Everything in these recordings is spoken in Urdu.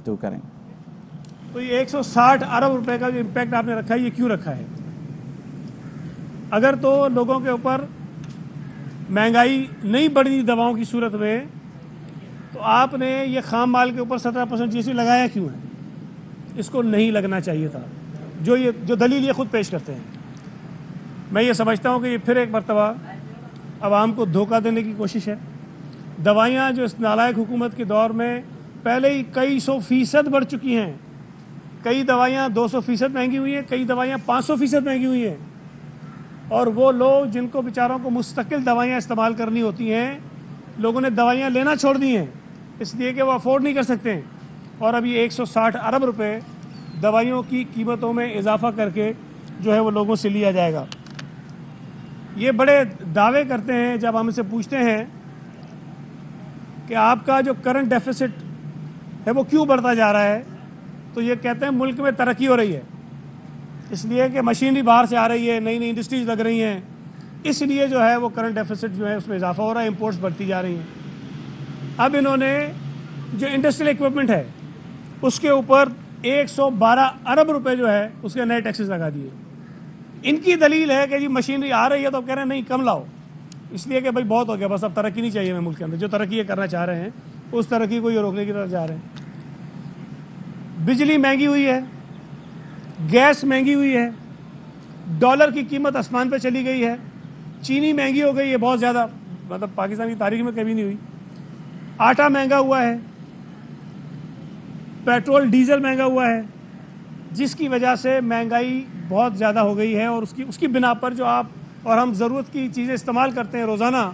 تو کریں. تو یہ 160 ارب روپے کا جو امپیکٹ آپ نے رکھا ہے یہ کیوں رکھا ہے؟ اگر تو لوگوں کے اوپر مہنگائی نہیں بڑھی دواؤں کی صورت میں تو آپ نے یہ خام مال کے اوپر 17% GST لگایا کیوں ہے؟ اس کو نہیں لگنا چاہیے تھا. جو دلیل یہ خود پیش کرتے ہیں. میں یہ سمجھتا ہوں کہ یہ پھر ایک مرتبہ عوام کو دھوکہ دینے کی کوشش ہے. دوائیاں جو اس نالائق حکومت کے دور میں پہلے ہی کئی 100% بڑھ چکی ہیں. کئی دوائیاں 200% مہنگی ہوئی ہیں, کئی دوائیاں 500% مہنگی ہوئی ہیں. اور وہ لوگ جن کو بیچاروں کو مستقل دوائیاں استعمال کرنی ہوتی ہیں, لوگوں نے دوائیاں لینا چھوڑ دی ہیں اس لیے کہ وہ افورڈ نہیں کر سکتے ہیں. اور ابھی 160 ارب روپے دوائیوں کی قیمتوں میں اضافہ کر کے جو ہے وہ لوگوں سے لیا جائے گا. یہ بڑے دعوے کرتے ہیں جب ہم سے پوچھتے ہیں کہ آپ کا جو کرنٹ ڈیفیسٹ ہے وہ کیوں بڑھتا جا رہا ہے, تو یہ کہتے ہیں ملک میں ترقی ہو رہی ہے, اس لیے کہ مشینری باہر سے آ رہی ہے, نئی نئی انڈسٹریز لگ رہی ہیں, اس لیے جو ہے وہ کرنٹ ڈیفیسٹ جو ہے اس میں اضافہ ہو رہا ہے, امپورٹس بڑھتی جا رہی ہیں. اب انہوں نے جو انڈسٹریل ایکوپمنٹ ہے اس کے اوپر 112 ارب روپے جو ہے اس کے نئے ٹیکسز لگا دیے. ان کی دلیل ہے کہ جی مشینری آ رہی ہے تو کہہ رہے ہیں نہیں کم لاؤ, اس لیے کہ بھائی بہت ہو گیا, بس اب ترقی نہیں چاہیے ہمیں ملک کے اندر. جو ترقی یہ کرنا چاہ رہے ہیں اس ترقی کو یہ روکنے کی طرف جا رہے ہیں. بجلی مہنگی ہوئی ہے, گیس مہنگی ہوئی ہے, ڈالر کی قیمت آسمان پہ چلی گئی ہے, چینی مہنگی ہو گئی ہے بہت زیادہ, مطلب پاکستان کی تاریخ میں کبھی نہیں ہوئی, آٹا مہنگا ہوا ہے, پیٹرول ڈیزل مہنگا ہوا ہے, جس کی وجہ سے مہنگائی بہت زیادہ ہو گئی ہے. اور اس کی بنا پر جو آپ اور ہم ضرورت کی چیزیں استعمال کرتے ہیں روزانہ,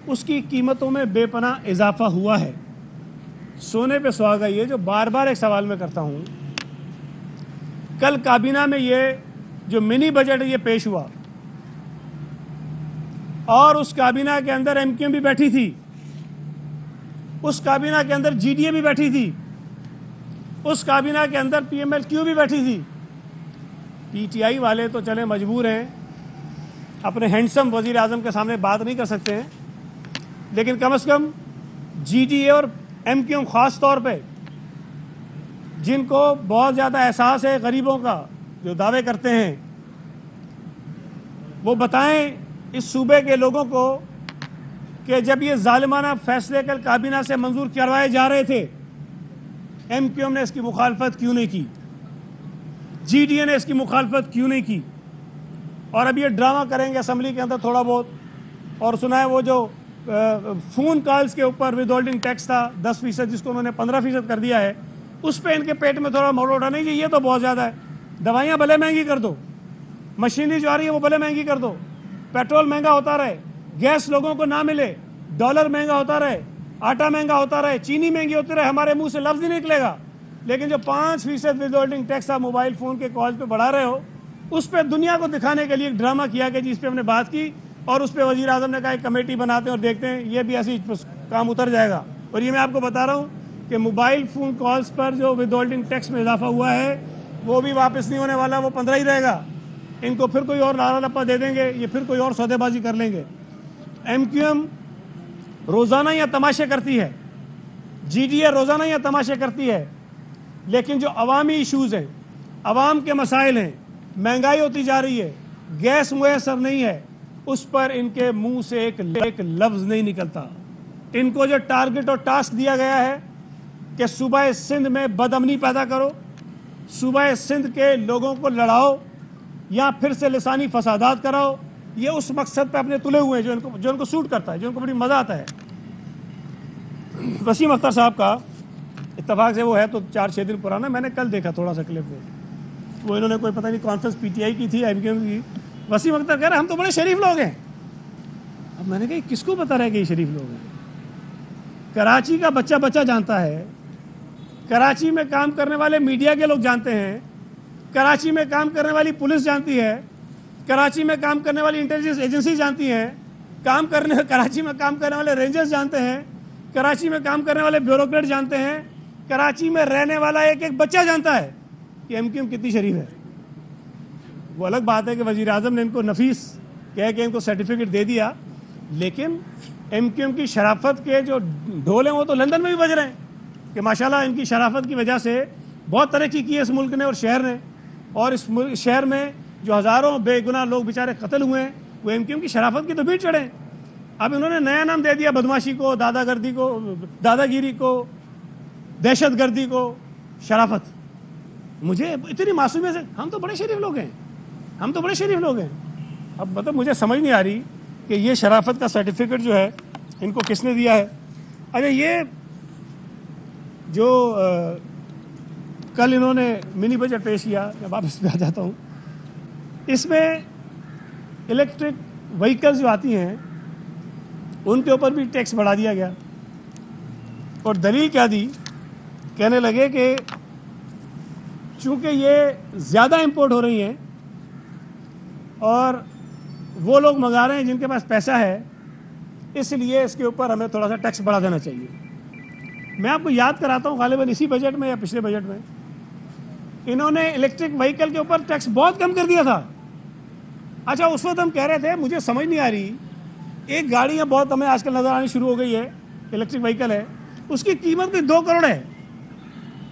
اس کی قیمتوں میں بے پناہ اضافہ ہوا ہے. سونے پہ سہاگا یہ جو بار بار ایک سوال میں کرتا ہوں, کل کابینہ میں یہ جو منی بجٹ ہے یہ پیش ہوا, اور اس کابینہ کے اندر MQM بھی بیٹھی تھی, اس کابینہ کے اندر GDA بھی بیٹھی تھی, اس کابینہ کے اندر PMLQ بھی بیٹھی تھی. PTI والے تو چلے مجبور ہیں, اپنے ہینڈسم وزیر اعظم کے سامنے بات نہیں کر سکتے ہیں, لیکن کم از کم GDA اور MQM خاص طور پہ جن کو بہت زیادہ احساس ہے غریبوں کا, جو دعوے کرتے ہیں, وہ بتائیں اس صوبے کے لوگوں کو کہ جب یہ ظالمانہ فیصلے کل کابینہ سے منظور کروائے جا رہے تھے, MQM نے اس کی مخالفت کیوں نہیں کی, GDA نے اس کی مخالفت کیوں نہیں کی, اور اب یہ ڈرامہ کریں گے اسمبلی کے اندر تھوڑا بہت. اور سنا ہے وہ جو فون کالز کے اوپر ود ہولڈنگ ٹیکس تھا 10%, جس کو انہوں نے 15% کر دیا ہے, اس پہ ان کے پیٹ میں تھوڑا موڑ اٹھا نہیں کہ یہ تو بہت زیادہ ہے, دوائیاں بھلے مہنگی کر دو, مشینری جو آ رہی ہے وہ بھلے مہنگی کر دو, پیٹرول مہنگا ہوتا رہے, گیس لوگوں کو نہ ملے, ڈالر مہنگا ہوتا رہے, آٹا مہنگا ہوتا رہے, چینی مہنگی ہوتی رہے, ہمارے منہ سے لفظ ہی نہیں نکلے گا. لیکن جو 5% ود ہولڈنگ ٹیکس آپ موبائل فون کے کال پہ بڑھا رہے ہو, اس پہ دنیا کو دکھانے کے لیے ایک ڈرامہ کیا کہ جی اس پہ ہم نے بات کی, اور اس پہ وزیر اعظم نے کہا ایک کمیٹی بناتے ہیں اور دیکھتے ہیں یہ بھی ایسی کام اتر جائے گا. اور یہ میں آپ کو بتا رہا ہوں کہ موبائل فون کالز پر جو ود ہولڈنگ ٹیکس میں اضافہ ہوا ہے وہ بھی واپس نہیں ہونے والا, وہ 15 ہی رہے گا. ان کو پھر کوئی اور لالا لپا دے دیں گے, یہ پھر کوئی اور سودے بازی کر لیں گے. MQM روزانہ یا تماشے کرتی ہے, GDA روزانہ یا تماشے کرتی ہے, لیکن جو عوامی ایشوز ہیں, عوام کے مسائل ہیں, مہنگائی ہوتی جا رہی ہے, گیس میسر نہیں ہے, اس پر ان کے منہ سے ایک لفظ نہیں نکلتا. ان کو جو ٹارگٹ اور ٹاسک دیا گیا ہے کہ صوبہ سندھ میں بدامنی پیدا کرو, صوبہ سندھ کے لوگوں کو لڑاؤ یا پھر سے لسانی فسادات کراؤ, یہ اس مقصد پہ اپنے تلے ہوئے ہیں جو ان کو سوٹ کرتا ہے, جو ان کو بڑی مزہ آتا ہے. وسیم اختر صاحب کا اتفاق سے وہ ہے تو 4-6 دن پرانا, میں نے کل دیکھا تھوڑا سا کلپ, وہ انہوں نے کوئی پتہ نہیں کانفرنس PTI کی تھی, MQM کی. وسیم اختر کہہ رہے ہم تو بڑے شریف لوگ ہیں. اب میں نے کہا کس کو پتہ رہے کہ یہ شریف لوگ ہیں؟ کراچی کا بچہ جانتا ہے, کراچی میں کام کرنے والے میڈیا کے لوگ جانتے ہیں, کراچی میں کام کرنے والی پولیس جانتی ہے, کراچی میں کام کرنے والی انٹیلیجنس ایجنسی جانتی ہیں, کراچی میں کام کرنے والے رینجرز جانتے ہیں, کراچی میں کام کرنے والے بیوروکریٹ جانتے ہیں, کراچی میں رہنے والا ایک بچہ جانتا ہے کہ MQM کتنی شریف ہے. وہ الگ بات ہے کہ وزیر اعظم نے ان کو نفیس کہہ کے ان کو سرٹیفکیٹ دے دیا, لیکن MQM کی شرافت کے جو ڈھول ہیں وہ تو لندن میں بھی بج رہے ہیں. کہ ماشاءاللہ ان کی شرافت کی وجہ سے بہت ترقی کی ہے اس ملک نے اور شہر نے، اور اس شہر میں جو ہزاروں بے گناہ لوگ بیچارے قتل ہوئے ہیں وہ ایم کیو ایم کی شرافت کی تو بھیٹ چڑھے ہیں۔ اب انہوں نے نیا نام دے دیا بدماشی کو، دادا گیری کو، دہشت گردی کو، شرافت۔ مجھے اتنی معصومیت سے، ہم تو بڑے شریف لوگ ہیں، اب مطلب مجھے سمجھ نہیں آ رہی کہ یہ شرافت کا سرٹیفکیٹ جو ہے ان کو کس نے دیا ہے۔ اچھا، یہ جو کل انہوں نے منی بجٹ پیش کیا، میں واپس پہ آ جاتا ہوں، اس میں الیکٹرک وہیکلز جو آتی ہیں ان کے اوپر بھی ٹیکس بڑھا دیا گیا، اور دلیل کیا دی؟ کہنے لگے کہ چونکہ یہ زیادہ امپورٹ ہو رہی ہیں اور وہ لوگ منگا رہے ہیں جن کے پاس پیسہ ہے، اس لیے اس کے اوپر ہمیں تھوڑا سا ٹیکس بڑھا دینا چاہیے۔ میں آپ کو یاد کراتا ہوں، غالباً اسی بجٹ میں یا پچھلے بجٹ میں انہوں نے الیکٹرک وہیکل کے اوپر ٹیکس بہت کم کر دیا تھا۔ اچھا، اس وقت ہم کہہ رہے تھے، مجھے سمجھ نہیں آ رہی، ایک گاڑیاں بہت ہمیں آج کل نظر آنی شروع ہو گئی ہے، الیکٹرک وہیکل ہے، اس کی قیمت بھی 2 کروڑ ہے۔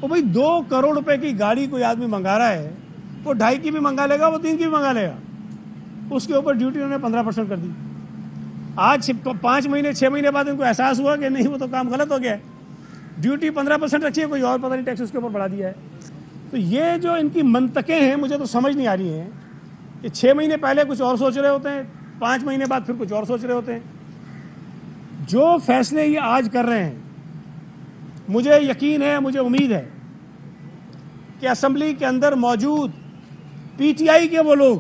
وہ بھائی 2 کروڑ روپے کی گاڑی کوئی آدمی منگا رہا ہے، وہ 2.5 کی بھی منگا لے گا، وہ 3 کی بھی منگا لے گا، اس کے اوپر ڈیوٹی انہوں نے 15% کر دی۔ آج 5 مہینے 6 مہینے بعد ان کو احساس ہوا کہ نہیں، وہ تو کام غلط ہو گیا ہے، ڈیوٹی 15% رکھی ہے، کوئی اور پتہ نہیں ٹیکس اس کے اوپر بڑھا دیا ہے۔ تو یہ جو ان کی منطقیں ہیں مجھے تو سمجھ نہیں آ رہی ہیں کہ 6 مہینے پہلے کچھ اور سوچ رہے ہوتے ہیں، 5 مہینے بعد پھر کچھ اور سوچ رہے ہوتے ہیں۔ جو فیصلے یہ آج کر رہے ہیں، مجھے یقین ہے، مجھے امید ہے کہ اسمبلی کے اندر موجود پی ٹی آئی کے وہ لوگ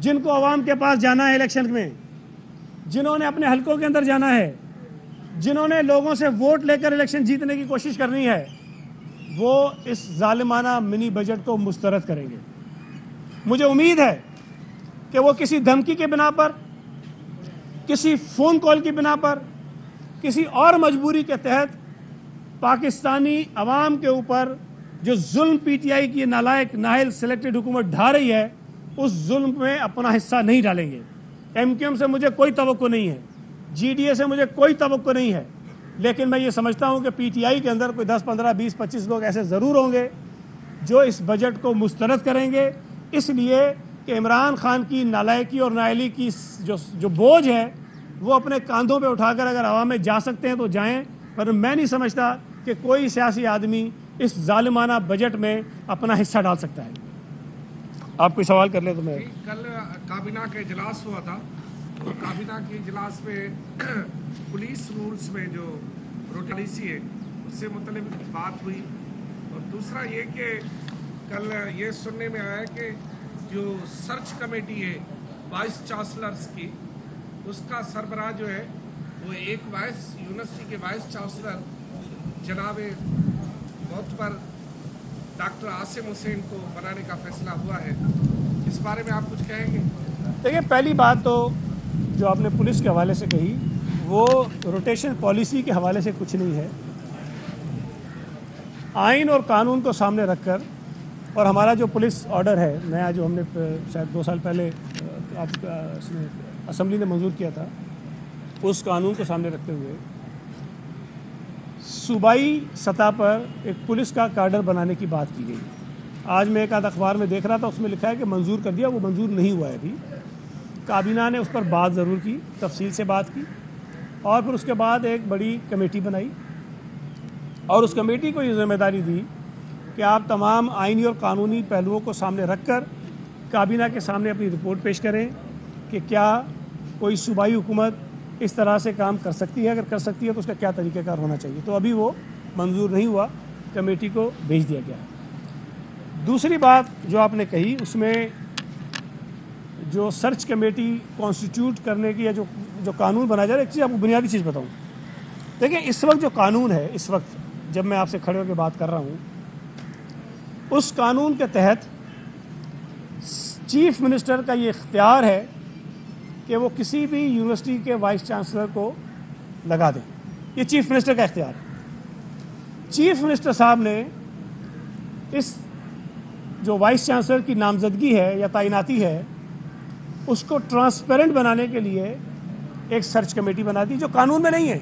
جن کو عوام کے پاس جانا ہے الیکشن میں، جنہوں نے اپنے حلقوں کے اندر جانا ہے، جنہوں نے لوگوں سے ووٹ لے کر الیکشن جیتنے کی کوشش کرنی ہے، وہ اس ظالمانہ منی بجٹ کو مسترد کریں گے۔ مجھے امید ہے کہ وہ کسی دھمکی کے بنا پر، کسی فون کال کی بنا پر، کسی اور مجبوری کے تحت پاکستانی عوام کے اوپر جو ظلم پی ٹی آئی کی نالائق نااہل سلیکٹڈ حکومت ڈھا رہی ہے، اس ظلم میں اپنا حصہ نہیں ڈالیں گے۔ ایم کیو ایم سے مجھے کوئی توقع نہیں ہے، جی ڈی اے سے مجھے کوئی توقع نہیں ہے، لیکن میں یہ سمجھتا ہوں کہ پی ٹی آئی کے اندر کوئی 10 15 20 25 لوگ ایسے ضرور ہوں گے جو اس بجٹ کو مسترد کریں گے، اس لیے کہ عمران خان کی نالائکی اور نااہلی کی جو بوجھ ہے وہ اپنے کاندھوں پہ اٹھا کر اگر عوام میں جا سکتے ہیں تو جائیں، پر میں نہیں سمجھتا کہ کوئی سیاسی آدمی اس ظالمانہ بجٹ میں اپنا حصہ ڈال سکتا ہے۔ آپ کوئی سوال کر لیں تو میں۔ کل کابینہ کا اجلاس ہوا تھا، اور کابینہ کے اجلاس میں پولیس رولز میں جو روٹالیسی ہے اس سے متعلق بات ہوئی، اور دوسرا یہ کہ کل یہ سننے میں آیا کہ جو سرچ کمیٹی ہے وائس چانسلرز کی، اس کا سربراہ جو ہے وہ ایک یونیورسٹی کے وائس چانسلر جناب معتبر ڈاکٹر عاصم حسین کو بنانے کا فیصلہ ہوا ہے۔ اس بارے میں آپ کچھ کہیں گے؟ دیکھیں، پہلی بات تو جو آپ نے پولیس کے حوالے سے کہی، وہ روٹیشن پالیسی کے حوالے سے کچھ نہیں ہے۔ آئین اور قانون کو سامنے رکھ کر، اور ہمارا جو پولیس آرڈر ہے نیا، جو ہم نے شاید 2 سال پہلے اسمبلی نے منظور کیا تھا، اس قانون کو سامنے رکھتے ہوئے صوبائی سطح پر ایک پولیس کا کاڈر بنانے کی بات کی گئی۔ آج میں ایک آدھ اخبار میں دیکھ رہا تھا، اس میں لکھا ہے کہ منظور کر دیا، وہ منظور نہیں ہوا ہے ابھی۔ کابینہ نے اس پر بات ضرور کی، تفصیل سے بات کی، اور پھر اس کے بعد ایک بڑی کمیٹی بنائی، اور اس کمیٹی کو یہ ذمہ داری دی کہ آپ تمام آئینی اور قانونی پہلوؤں کو سامنے رکھ کر کابینہ کے سامنے اپنی رپورٹ پیش کریں کہ کیا کوئی صوبائی حکومت اس طرح سے کام کر سکتی ہے، اگر کر سکتی ہے تو اس کا کیا طریقہ کار ہونا چاہیے۔ تو ابھی وہ منظور نہیں ہوا، کمیٹی کو بھیج دیا گیا ہے۔ دوسری بات جو آپ نے کہی، اس میں جو سرچ کمیٹی کانسٹیٹیوٹ کرنے کی یا جو قانون بنایا جا رہا ہے، ایک چیز آپ کو بنیادی چیز بتاؤں۔ دیکھیں، اس وقت جو قانون ہے، اس وقت جب میں آپ سے کھڑے ہو کے بات کر رہا ہوں، اس قانون کے تحت چیف منسٹر کا یہ اختیار ہے کہ وہ کسی بھی یونیورسٹی کے وائس چانسلر کو لگا دیں۔ یہ چیف منسٹر کا اختیار ہے۔ چیف منسٹر صاحب نے اس جو وائس چانسلر کی نامزدگی ہے یا تعیناتی ہے، اس کو ٹرانسپیرنٹ بنانے کے لیے ایک سرچ کمیٹی بنا دی، جو قانون میں نہیں ہے۔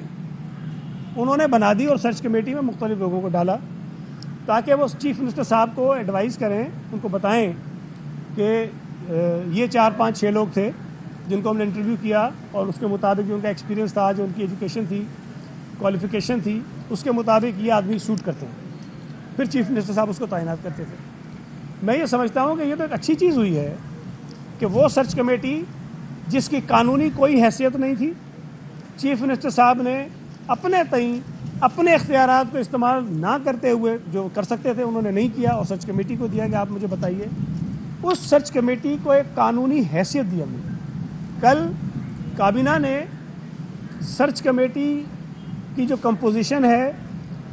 انہوں نے بنا دی اور سرچ کمیٹی میں مختلف لوگوں کو ڈالا تاکہ وہ چیف منسٹر صاحب کو ایڈوائز کریں، ان کو بتائیں کہ یہ 4-5-6 لوگ تھے جن کو ہم نے انٹرویو کیا اور اس کے مطابق جو ان کا ایکسپیرینس تھا، جو ان کی ایجوکیشن تھی، کوالیفیکیشن تھی، اس کے مطابق یہ آدمی سوٹ کرتے ہیں، پھر چیف منسٹر صاحب اس کو تعینات کرتے تھے۔ میں یہ سمجھتا ہوں کہ یہ تو ایک اچھی چیز ہوئی ہے کہ وہ سرچ کمیٹی جس کی قانونی کوئی حیثیت نہیں تھی، چیف منسٹر صاحب نے اپنے تئیں اپنے اختیارات کو استعمال نہ کرتے ہوئے جو کر سکتے تھے انہوں نے نہیں کیا اور سرچ کمیٹی کو دیا کہ آپ مجھے بتائیے۔ اس سرچ کمیٹی کو ایک قانونی حیثیت دی ہم نے۔ کل کابینہ نے سرچ کمیٹی کی جو کمپوزیشن ہے،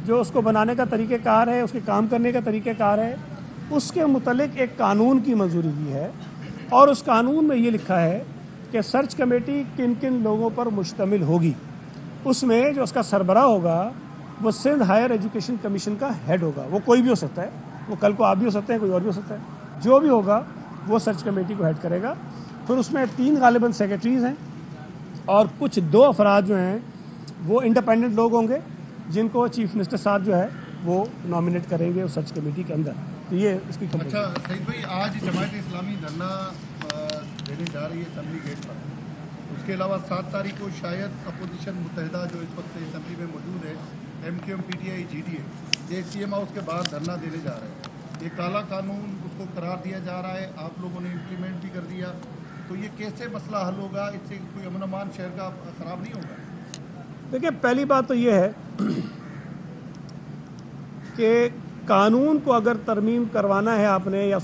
جو اس کو بنانے کا طریقہ کار ہے، اس کے کام کرنے کا طریقہ کار ہے، اس کے متعلق ایک قانون کی منظوری دی ہے اور اس قانون میں یہ لکھا ہے کہ سرچ کمیٹی کن کن لوگوں پر مشتمل ہوگی۔ اس میں جو اس کا سربراہ ہوگا وہ سندھ ہائر ایجوکیشن کمیشن کا ہیڈ ہوگا۔ وہ کوئی بھی ہو سکتا ہے، وہ کل کو آپ بھی ہو سکتے ہیں، کوئی اور بھی ہو سکتا ہے، جو بھی ہوگا وہ سرچ کمیٹی کو ہیڈ کرے گا۔ پھر اس میں 3 غالباً سیکرٹریز ہیں اور کچھ 2 افراد جو ہیں وہ انڈیپینڈنٹ لوگ ہوں گے جن کو چیف منسٹر صاحب جو ہے وہ نامنیٹ کریں گے اس سرچ کمیٹی کے اندر۔ تو یہ اس کی اچھا سعید بھائی، آج جماعت اسلامی دھرنا دینے جا رہی ہے اسمبلی گیٹ پر، اس کے علاوہ 7 تاریخ کو شاید اپوزیشن متحدہ جو اس وقت اسمبلی میں موجود ہے، M Q M, P T I, G D A, یہ سی ایم ہاؤس کے باہر دھرنا دینے جا رہے ہیں۔ یہ کالا قانون اس کو قرار دیا جا رہا ہے، آپ لوگوں نے امپلیمنٹ بھی کر دیا، تو یہ کیسے مسئلہ حل ہوگا؟ اس سے کوئی امن امان شہر کا خراب نہیں ہوگا؟ دیکھیے، پہلی بات تو یہ ہے کہ قانون کو اگر ترمیم کروانا ہے آپ نے یا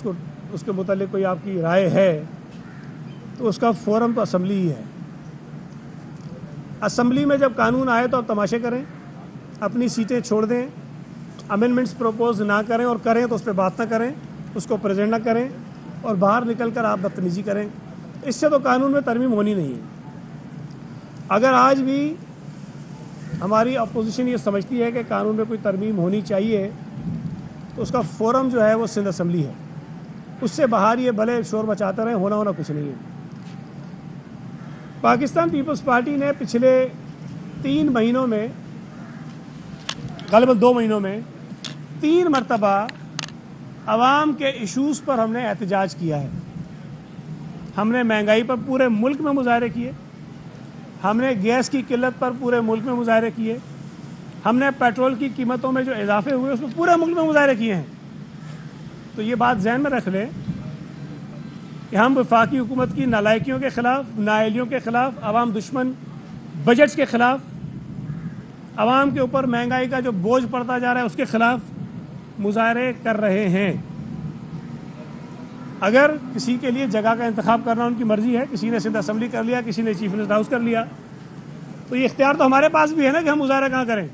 اس کے متعلق کوئی آپ کی رائے ہے تو اس کا فورم تو اسمبلی ہی ہے۔ اسمبلی میں جب قانون آئے تو آپ تماشے کریں، اپنی سیٹیں چھوڑ دیں، امینڈمنٹس پروپوز نہ کریں، اور کریں تو اس پہ بات نہ کریں، اس کو پریزنٹ نہ کریں اور باہر نکل کر آپ بدتمیزی کریں۔ اس سے تو قانون میں ترمیم ہونی نہیں ہے۔ اگر آج بھی ہماری اپوزیشن یہ سمجھتی ہے کہ قانون میں کوئی ترمیم ہونی چاہیے تو اس کا فورم جو ہے وہ سندھ اسمبلی ہے۔ اس سے باہر یہ بھلے شور مچاتے رہیں، ہونا کچھ نہیں ہے۔ پاکستان پیپلز پارٹی نے پچھلے 3 مہینوں میں، غالباً 2 مہینوں میں 3 مرتبہ عوام کے ایشوز پر ہم نے احتجاج کیا ہے۔ ہم نے مہنگائی پر پورے ملک میں مظاہرے کیے، ہم نے گیس کی قلت پر پورے ملک میں مظاہرے کیے، ہم نے پیٹرول کی قیمتوں میں جو اضافے ہوئے اس میں پورے ملک میں مظاہرے کیے ہیں۔ تو یہ بات ذہن میں رکھ لیں کہ ہم وفاقی حکومت کی نالائکیوں کے خلاف، نااہلیوں کے خلاف، عوام دشمن بجٹس کے خلاف، عوام کے اوپر مہنگائی کا جو بوجھ پڑتا جا رہا ہے اس کے خلاف مظاہرے کر رہے ہیں۔ اگر کسی کے لیے جگہ کا انتخاب کرنا ان کی مرضی ہے، کسی نے سندھ اسمبلی کر لیا، کسی نے چیف منسٹر ہاؤس کر لیا، تو یہ اختیار تو ہمارے پاس بھی ہے نا کہ ہم مظاہرہ کہاں کریں۔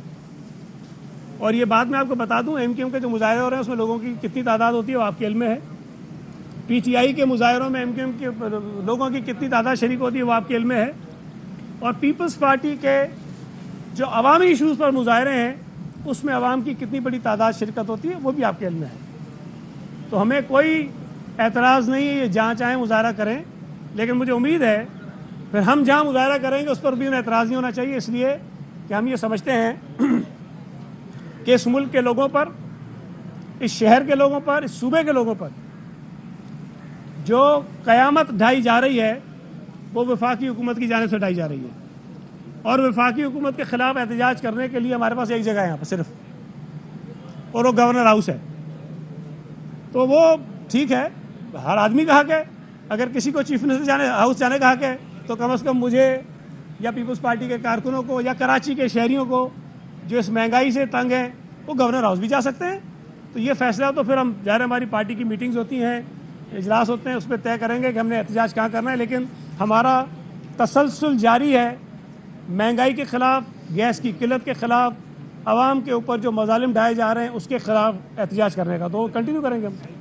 اور یہ بات میں آپ کو بتا دوں، ایم کیو ایم کے جو مظاہرے ہو رہے ہیں اس میں لوگوں کی کتنی تعداد ہوتی ہے وہ آپ کے علم میں ہے۔ پی ٹی آئی کے مظاہروں میں ایم کیو ایم کے لوگوں کی کتنی تعداد شریک ہوتی ہے وہ آپ کے علم میں ہے۔ اور پیپلز پارٹی کے جو عوامی ایشوز پر مظاہرے ہیں اس میں عوام کی کتنی بڑی تعداد شرکت ہوتی ہے وہ بھی آپ کے علم میں ہے۔ تو ہمیں کوئی اعتراض نہیں ہے، یہ جہاں چاہیں مظاہرہ کریں، لیکن مجھے امید ہے پھر ہم جہاں مظاہرہ کریں گے اس پر بھی انہیں اعتراض نہیں ہونا چاہیے، اس لیے کہ ہم یہ سمجھتے ہیں کہ اس ملک کے لوگوں پر، اس شہر کے لوگوں پر، اس صوبے کے لوگوں پر جو قیامت ڈھائی جا رہی ہے وہ وفاقی حکومت کی جانب سے ڈھائی جا رہی ہے، اور وفاقی حکومت کے خلاف احتجاج کرنے کے لیے ہمارے پاس ایک جگہ ہے یہاں پہ صرف، اور وہ گورنر ہاؤس ہے۔ تو وہ ٹھیک ہے، ہر آدمی کا حق ہے، اگر کسی کو چیف منسٹر ہاؤس جانے کا حق ہے تو کم از کم مجھے یا پیپلز پارٹی کے کارکنوں کو یا کراچی کے شہریوں کو جو اس مہنگائی سے تنگ ہیں وہ گورنر ہاؤس بھی جا سکتے ہیں۔ تو یہ فیصلہ تو پھر ہم ظاہر ہماری پارٹی کی میٹنگز ہوتی ہیں، اجلاس ہوتے ہیں، اس پہ طے کریں گے کہ ہم نے احتجاج کہاں کرنا ہے، لیکن ہمارا تسلسل جاری ہے مہنگائی کے خلاف، گیس کی قلت کے خلاف، عوام کے اوپر جو مظالم ڈھائے جا رہے ہیں اس کے خلاف احتجاج کرنے کا، تو کنٹینیو کریں گے ہم۔